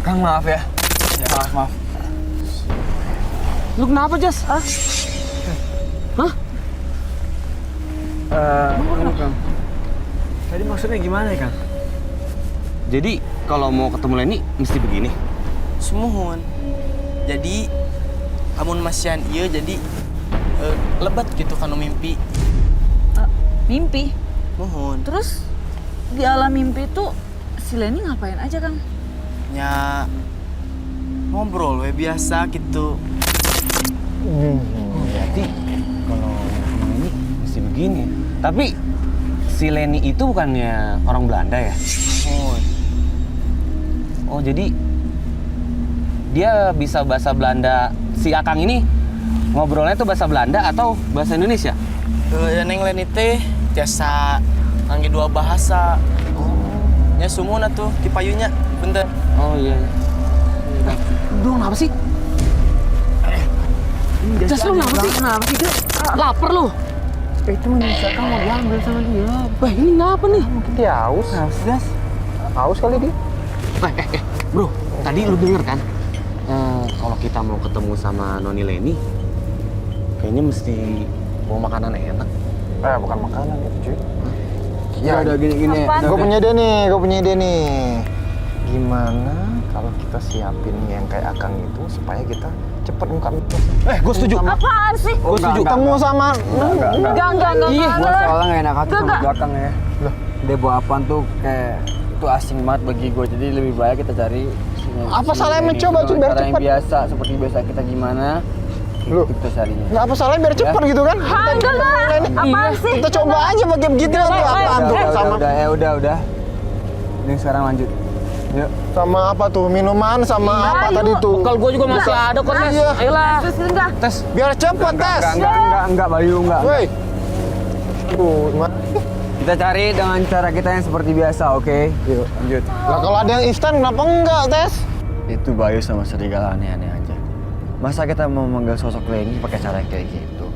Kang maaf ya. Ya maaf. Lu kenapa, Jas? Hah? Ini Kang. Tadi maksudnya gimana ya, Kang? Jadi kalau mau ketemu Leni mesti begini. Semuhun. Jadi amun masian iya jadi lebat gitu kanu mimpi. Mimpi? Mohon. Terus di alam mimpi itu si Leni ngapain aja, Kang? Ya ngobrol we biasa gitu. Berarti kalau mau ketemu Leni mesti begini. Tapi si Leni itu bukannya orang Belanda ya? Mohon. Oh jadi dia bisa bahasa Belanda. Si Akang ini ngobrolnya tuh bahasa Belanda atau bahasa Indonesia? Ya neng Leni teh biasa ngangge dua bahasa. Nya sumuna tuh di payunya. Bentar. Oh iya. Duh, kenapa sih? Jas lu kenapa sih? Kenapa sih, Kang? Lapar lu. Itu menurut Kang mau diambil sama dia. Wah, ini ngapa nih? Mungkin dia haus. Jas. Haus kali dia. Bro, tadi lu denger kan? Kalau kita mau ketemu sama Noni Leni, kayaknya mesti bawa makanan enak. Bukan makanan itu, cuy. Ya udah gini. Gue punya ide nih. Gimana kalau kita siapin yang kayak Akang itu supaya kita cepet ungkap itu? Gue setuju. Apaan sih? Gue setuju. Ketemu sama Enggak. Iya, Gua soalnya gak enak hati sama Enggak. belakang ya. Loh, dia bawa apaan tuh kayak itu asing banget bagi gue. Jadi lebih baik kita cari Apa salahnya mencoba, cuy, biar cara yang cepet. biasa, seperti biasa kita gimana. Loh. Kita carinya. nggak apa salahnya biar cepet gitu kan? Enggak. Apaan sih? Kita coba aja pakai begitu atau apaan tuh sama Udah. Ini sekarang lanjut. Yuk. sama apa tuh minuman sama apa Ayo. tadi tuh? Bekal gue juga masih ada kok, Tes. Iya. Ayolah. Terus enggak. Tes. Biar cepet tes. Enggak, Bayu, enggak. Woi. Tuh, Kita cari dengan cara kita yang seperti biasa, oke? Yuk, lanjut. Lah kalau ada yang instan kenapa enggak tes? Itu Bayu sama Serigala aneh-aneh aja. Masa kita mau manggil sosok Leni pakai cara kayak gitu?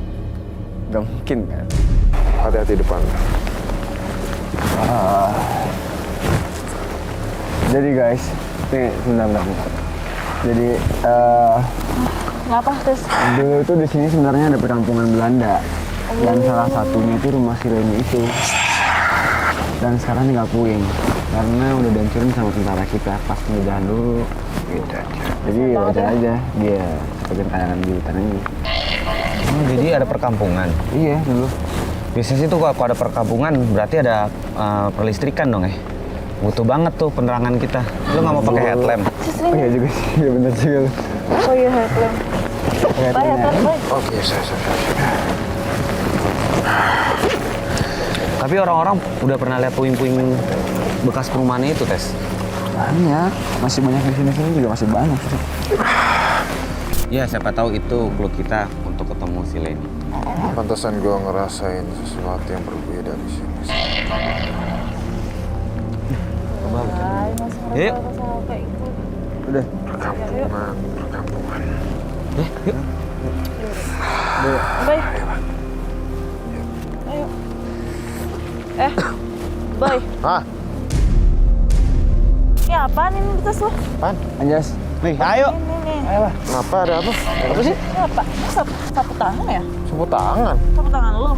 Gak mungkin kan? Hati-hati depan. Jadi guys, nih sebentar. Jadi Ngapa, Tes? dulu itu di sini sebenarnya ada perkampungan Belanda. Dan salah satunya itu rumah si Leni itu. Dan sekarang tinggal puing karena udah dihancurin sama tentara kita pas penjajahan dulu. Gitu aja. Jadi wajar aja dia sebagai kayangan di hutan ini. Oh, jadi ada perkampungan. Iya dulu. Biasanya sih tuh kalau ada perkampungan berarti ada perlistrikan dong ya. Butuh banget tuh penerangan kita. Lu nggak mau pakai headlamp? Oh iya juga sih, iya bener juga lu. Oh iya, headlamp. Baik. Oke, saya. Tapi orang-orang udah pernah lihat puing-puing bekas perumahannya itu, Tes. Banyak, masih banyak di sini juga masih banyak sih. Ya, siapa tahu itu clue kita untuk ketemu si Leni. Pantesan gue ngerasain sesuatu yang berbeda di sini. Coba. Ay, masih mau Yuk. sampai ikut. Udah. Perkampungan. Yuk. Baik. Ayo. Boy. Hah? Ini apaan ini di tas lo? Pan? Anjas. Nih, ayo. Ini. Ayolah. Kenapa ada apa? Apa sih? Ini apa? Ini sapu tangan ya? Sapu tangan. Sapu tangan lo.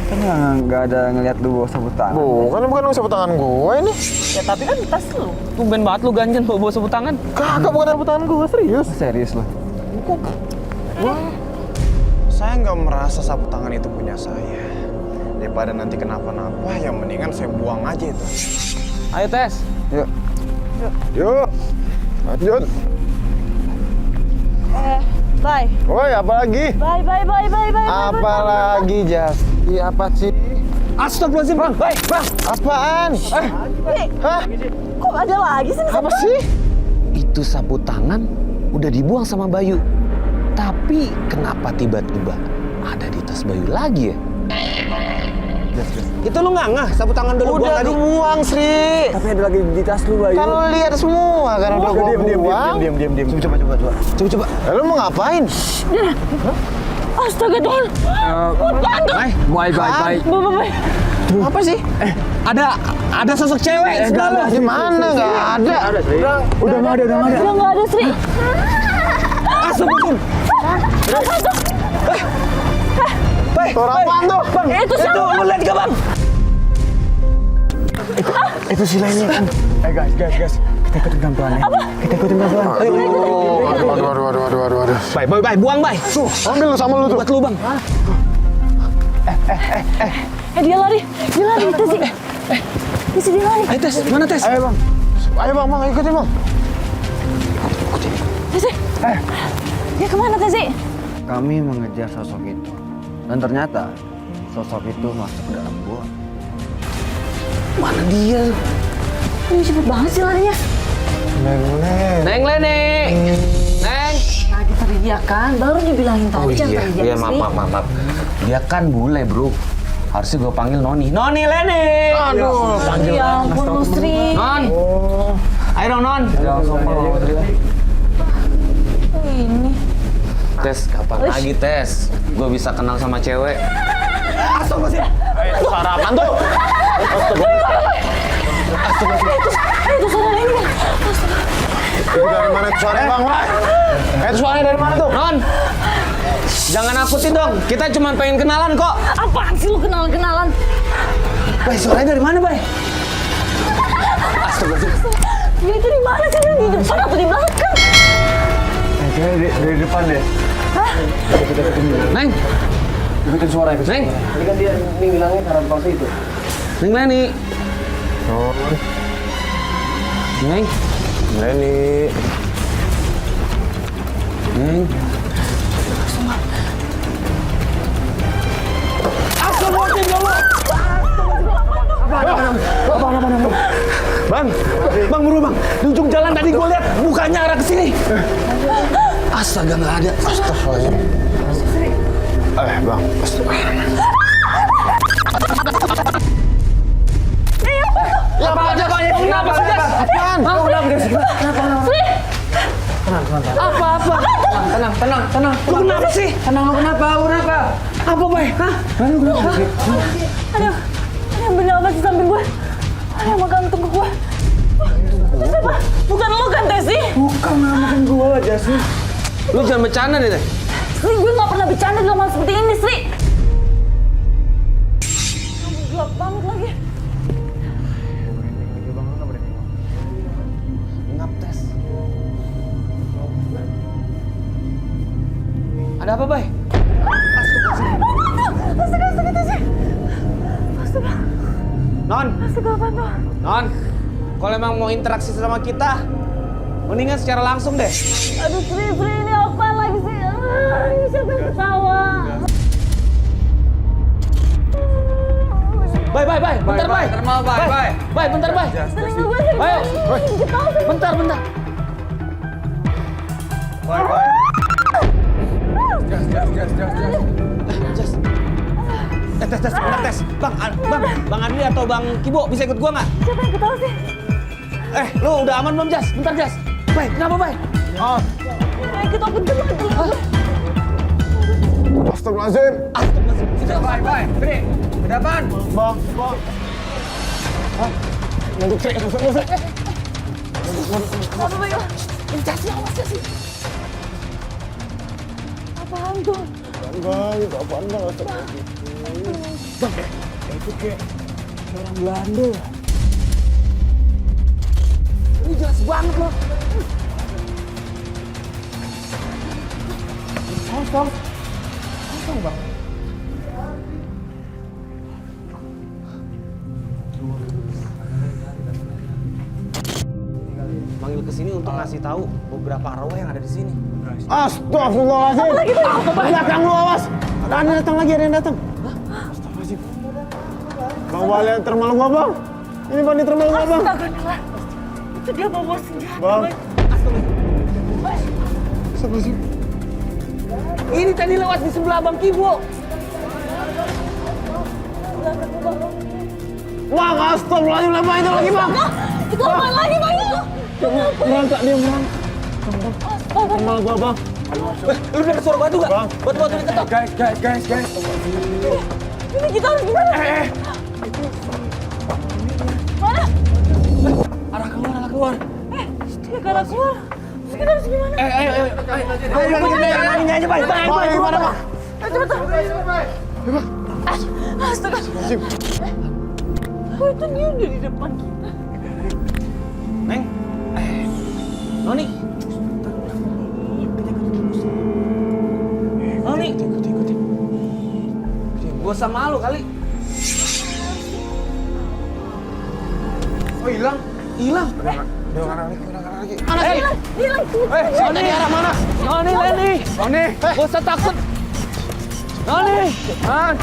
Kan nggak ada ngeliat lu bawa sapu tangan. Bukan sapu tangan gue ini. Ya tapi kan di tas lo. Tumben banget lu ganjen bawa sapu tangan. Kagak bukan sapu tangan gue, serius. Serius lo? Saya nggak merasa sapu tangan itu punya saya. Daripada nanti kenapa-napa, ya mendingan saya buang aja itu. Ayo, Tes. Yuk. Yuk, lanjut. Bye. Woi, apa lagi? Bye. Apa lagi, Jas? Iya, apa sih? Astagfirullahaladzim, Bang. Baik, Bang. Apaan? Hah? Kok ada lagi sih? Apa sih? Itu sapu tangan udah dibuang sama Bayu. Tapi kenapa tiba-tiba ada di tas Bayu lagi ya? Itu lu nggak ngeh sapu tangan dulu buang Udah tadi? buang, Sri. Tapi ada lagi di tas lu, Bayu. Kan lu lihat semua, kan udah gua buang. Diam. Coba. Lu mau ngapain? Astaga, Don. Baik. Bye. Apa sih? Ada sosok cewek sebelah lu. Di mana? Nggak ada. Udah nggak ada. Udah nggak ada, Sri. Astagfirullahaladzim. Suara apaan tuh? Bang, Itu siapa? lu lihat gak bang? Itu si Leni kan. Guys. Kita ikutin pelan-pelan ya. Kita ikutin pelan-pelan. Aduh. Bay, buang bay. Tuh, ambil lu sama lu tuh. Buat lu bang. Dia lari itu sih. Itu dia lari. Ayo tes, mana tes? Ayo bang, ikutin bang. Tesi. Dia kemana Tesi? Kami mengejar sosok itu. Dan ternyata sosok itu masuk ke dalam gua. Mana dia? Ini cepet banget sih larinya. Neng Leni. Neng. Tadi teriak kan, baru dibilangin tadi jangan teriak. Iya Sri. maaf. Dia kan bule bro. Harusnya gue panggil Noni. Noni Leni. Aduh, Ya ampun lu Sri. Non. Ayo dong Non. Ini. Tes, kapan lagi tes? Gue bisa kenal sama cewek. sarapan tuh. Itu suara ini. Itu dari mana tuh suaranya bang? Itu suaranya dari mana tuh? Non. Jangan nakutin dong. Kita cuma pengen kenalan kok. Apaan sih lu kenalan-kenalan? Bay, suaranya dari mana, Bay? Dia itu di mana sih? Di depan atau di belakang? Kayaknya dari depan deh. Neng. Ikutin suara itu. Neng. Tadi kan dia bilangnya karena palsu itu. Neng Leni. Neng. Leni. Neng. Bang, buru bang. Di ujung jalan tadi gue lihat mukanya arah ke sini. Astaga, nggak ada. Astagfirullahaladzim. Bang. Ya apa aja bang? Kenapa sih Jas? Apaan? Sri! Apa? Tenang. Lu kenapa sih? Tenang, lu kenapa? Apa bay? Hah? Ada yang bernama di samping gue. Ada yang makan tunggu gue. Siapa? Bukan lu kan, Tesi? Bukan, makan gua Jasmine. Lu jangan bercanda deh. Sri, gue gak pernah bercanda dalam hal seperti ini, Sri. Kamu gelap banget lagi. Ngap tes. Ada apa bay? Astaga, Tesi. Astaga, Non, apaan tuh? Non. Kalau emang mau interaksi sama kita, mendingan secara langsung deh. Aduh, Sri, ini apa lagi sih? Ini siapa yang ketawa? Bay. Bentar, bay. Bay, bentar, bay. Sering gue sih. Ayo. Ketawa sih. Bentar. Jas. Tes, bentar tes. Bang Adli atau Bang Kibo bisa ikut gua nggak? Siapa yang ketawa sih? Lu udah aman belum Jas? Bentar Jas. Bay, kenapa bay? Kita bentar lagi. Astagfirullahaladzim. Bay. Beri. Ada apaan? Bang. Apa Bayu? Jasi, awas Jasi. Apaan tuh? Bang, itu apaan bang? Itu kayak orang Belanda. Ini jelas banget loh. Kosong bang. Manggil ke sini untuk ngasih tahu beberapa arwah yang ada di sini. Astagfirullahaladzim. Belakang lu awas. Ada yang datang. Astagfirullahaladzim. Bang Wali yang termal gua bang. Ini bang di termal gua bang. Astagfirullah. Itu dia bawa senjata. Bang. Bay. Astagfirullahaladzim. Ini tadi lewat di sebelah Bang Kibo. Bang, astagfirullahaladzim. Lepas itu lagi bang. Itu apa lagi Bayu? Merangkak dia merangkak. Termal gua bang. Lu dengar suara batu gak? Bang. Batu diketok. Guys. Ini kita harus gimana? Mana? Arah keluar. Dia galak keluar. Terus kita harus gimana? Ayo. Ini aja, Bay. Bay, gimana, Bang? Astaga. Oh, itu dia udah di depan kita. Neng. Noni. Noni. Gua sama lu kali. Oh, hilang. Hilang. Udah nggak lagi. Hilang. Noni di arah mana? Noni, Leni. Noni. Gak usah takut. Noni. Non.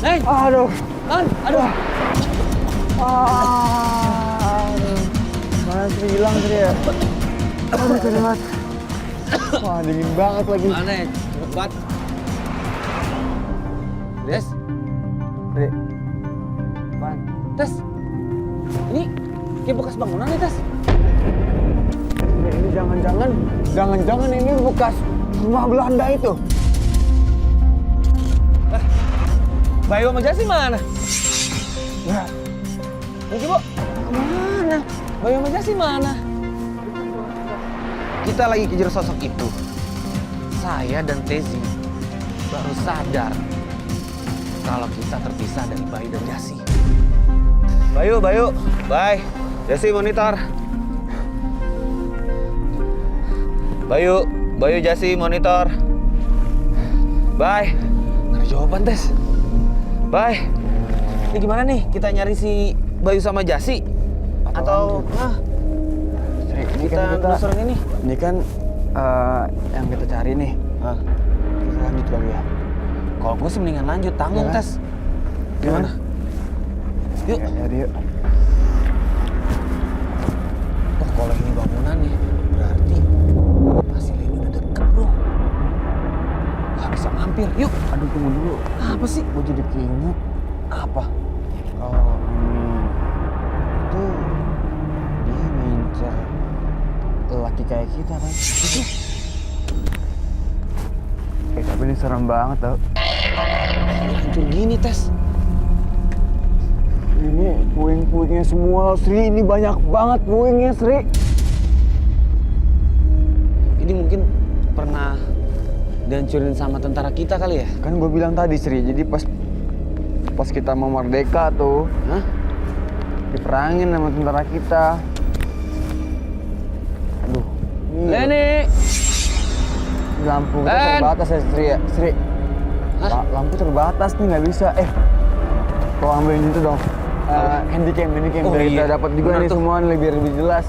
Neng. Aduh. Non. Aduh. Mana Sri hilang Sri ya? Aduh, keringat. Wah, dingin banget lagi. Mana ya? Cepet banget. Des. Sri. Apaan? Tes. Ini kayak bekas bangunan nih, Tes. Ini jangan-jangan ini bekas rumah Belanda itu. Bayu sama Jasi mana? Ya, Mungkin, Bu. Mana? Bayu sama Jasi mana? Kita lagi kejar sosok itu. Saya dan Tezi baru sadar kalau kita terpisah dari Bayu dan Jasi. Bayu. Bye. Jasi monitor. Bayu Jasi monitor. Bye. Nggak ada jawaban, Tes. Bye. Ini gimana nih? Kita nyari si Bayu sama Jasi? Atau Sri, ini kita kan telusurin ini? ini kan yang kita cari nih. Hah? Kita lanjut kali ya. Kalau gue sih mendingan lanjut, tanggung, Iya kan? Tes. Gimana? Yuk. Ya, yuk. Oh, kalau ini bangunan nih, berarti hasil ini udah deket, bro. Gak bisa mampir. Yuk. Aduh, tunggu dulu. Apa sih? Gue jadi keinget. Apa? Oh, itu dia ngincer laki kayak kita kan? Itu. Tapi ini serem banget tau. Hancur gini, Tes. Ini puing-puingnya semua, Sri. Ini banyak banget puingnya, Sri. Ini mungkin pernah dihancurin sama tentara kita kali ya? Kan gue bilang tadi, Sri. Jadi pas kita mau merdeka tuh, Hah? diperangin sama tentara kita. Aduh. Ini Leni! lampu kita Len! terbatas ya, Sri ya? Sri. Hah? Lampu terbatas nih, nggak bisa. Kau ambilin itu dong. Handycam Oh, biar iya. kita dapat juga Bener nih tuh. semua biar lebih jelas.